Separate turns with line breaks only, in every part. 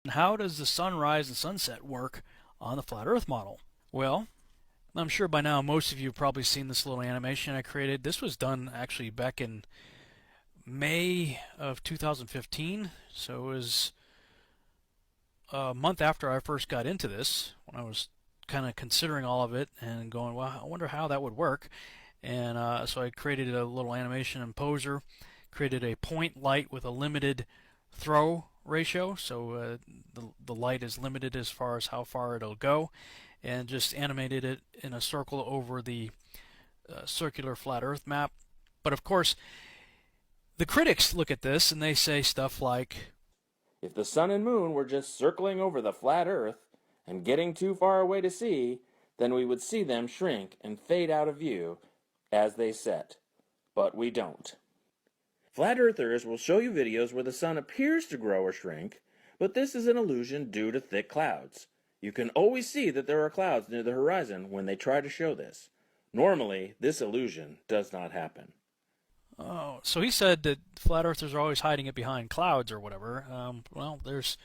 How does the sunrise and sunset work on the flat Earth model? Well, I'm sure by now most of you have probably seen this little animation I created. This was done actually back in May of 2015, so it was a month after I first got into this, when I was kind of considering all of it and going, well, I wonder how that would work. And so I created a little animation in Poser, created a point light with a limited throw ratio, so the light is limited as far as how far it'll go, and just animated it in a circle over the circular flat Earth map. But of course, the critics look at this and they say stuff like,
if the sun and moon were just circling over the flat Earth and getting too far away to see, then we would see them shrink and fade out of view as they set. But we don't. Flat Earthers will show you videos where the sun appears to grow or shrink, but this is an illusion due to thick clouds. You can always see that there are clouds near the horizon when they try to show this. Normally, this illusion does not happen.
oh, so he said that flat earthers are always hiding it behind clouds or whatever. Well, there's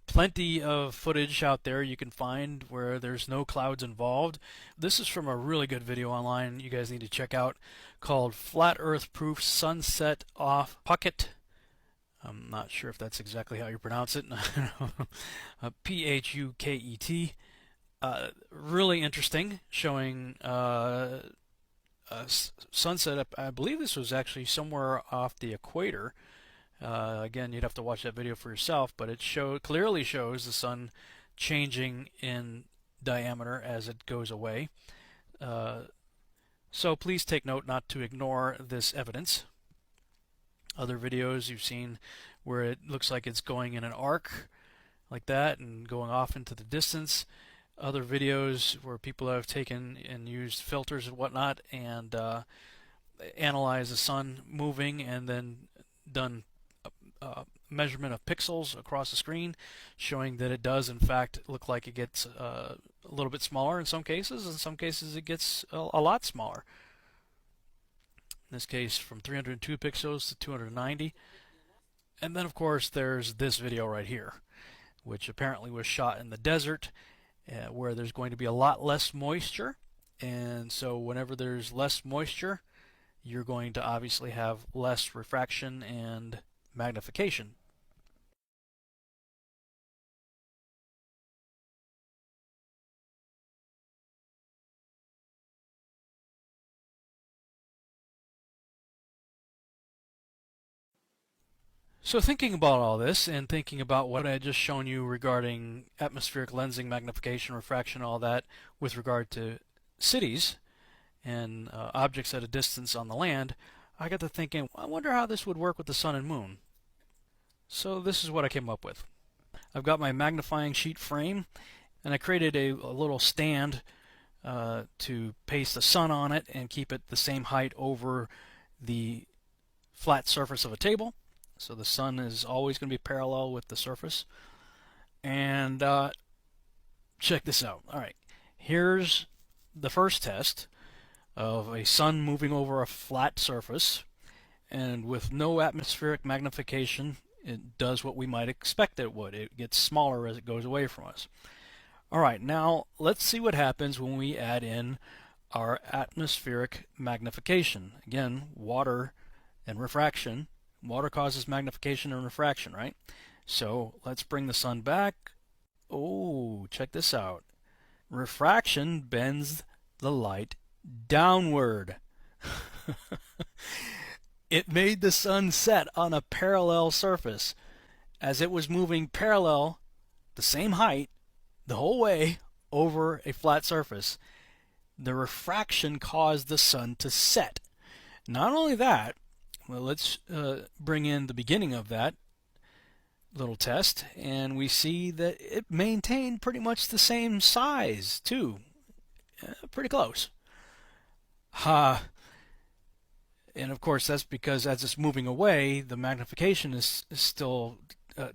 plenty of footage out there you can find where there's no clouds involved. This is from a really good video online you guys need to check out called Flat Earth Proof Sunset Off Pucket. I'm not sure if that's exactly how you pronounce it. Puket. Really interesting, showing sunset. I believe this was actually somewhere off the equator. Again, you'd have to watch that video for yourself, but it clearly shows the sun changing in diameter as it goes away. So please take note not to ignore this evidence. Other videos you've seen where it looks like it's going in an arc like that and going off into the distance. Other videos where people have taken and used filters and whatnot and analyzed the sun moving and then done measurement of pixels across the screen, showing that it does in fact look like it gets a little bit smaller in some cases. In some cases it gets a lot smaller. In this case from 302 pixels to 290. And then of course there's this video right here, which apparently was shot in the desert where there's going to be a lot less moisture. And so whenever there's less moisture, you're going to obviously have less refraction and magnification. So thinking about all this and thinking about what I had just shown you regarding atmospheric lensing, magnification, refraction, all that with regard to cities and objects at a distance on the land, I got to thinking, I wonder how this would work with the sun and moon. So this is what I came up with. I've got my magnifying sheet frame, and I created a little stand to paste the sun on it and keep it the same height over the flat surface of a table. So the sun is always going to be parallel with the surface. And check this out. All right, here's the first test of a sun moving over a flat surface, and with no atmospheric magnification, it does what we might expect it would. It gets smaller as it goes away from us. All right, now let's see what happens when we add in our atmospheric magnification. Again, water and refraction. Water causes magnification and refraction, right? So let's bring the sun back. Oh, check this out. Refraction bends the light downward. It made the sun set on a parallel surface. As it was moving parallel, the same height, the whole way over a flat surface, the refraction caused the sun to set. Not only that, well, let's bring in the beginning of that little test, and we see that it maintained pretty much the same size, too. Pretty close. And of course, that's because as it's moving away, the magnification is still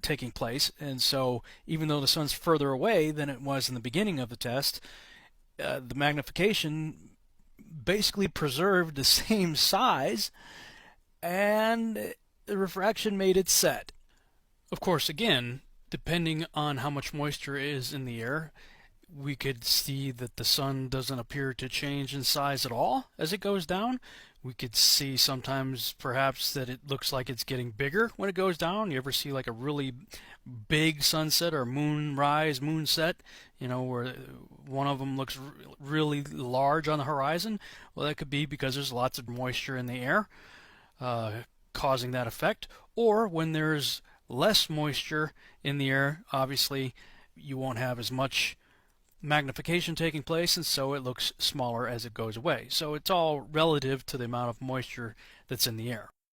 taking place. And so even though the sun's further away than it was in the beginning of the test, the magnification basically preserved the same size, and the refraction made it set. Of course, again, Depending on how much moisture is in the air, we could see that the sun doesn't appear to change in size at all as it goes down. We could see sometimes perhaps that it looks like it's getting bigger when it goes down. You ever see like a really big sunset or moonrise, moonset, where one of them looks really large on the horizon? Well, that could be because there's lots of moisture in the air uh, causing that effect. Or when there's less moisture in the air, obviously you won't have as much magnification taking place, and so it looks smaller as it goes away. So it's all relative to the amount of moisture that's in the air.